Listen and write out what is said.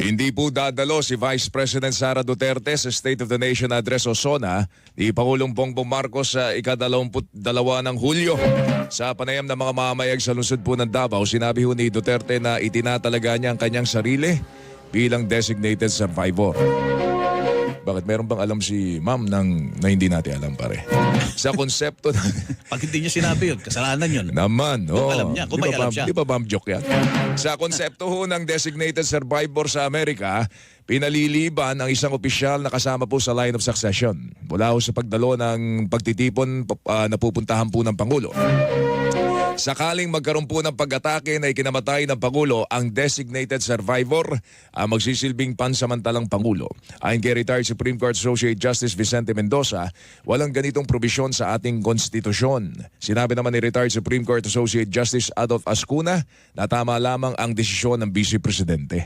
Hindi po dadalo si Vice President Sara Duterte sa State of the Nation Address o SONA ni Pangulong Bongbong Marcos sa ika-22 ng Hulyo. Sa panayam ng mga mamamayag sa lungsod po ng Davao, sinabi ho ni Duterte na itinatalaga niya ang kanyang sarili bilang designated survivor. Bakit meron bang alam si ma'am na hindi natin alam pare? Sa konsepto na... Pag hindi niya sinabi yun, kasalanan yun. Naman, Kung alam niya, kung may alam siya. Di ba bam joke yan? Sa konsepto ho ng designated survivor sa Amerika, pinaliliban ang isang opisyal na kasama po sa line of succession. Mula ho sa pagdalo ng pagtitipon na pupuntahan po ng Pangulo. Sakaling magkaroon po ng pag-atake na ikinamatay ng Pangulo, ang designated survivor ang magsisilbing pansamantalang Pangulo. Ayon kay retired Supreme Court Associate Justice Vicente Mendoza, walang ganitong probisyon sa ating konstitusyon. Sinabi naman ni retired Supreme Court Associate Justice Adolf Ascuna na tama lamang ang desisyon ng Vice Presidente.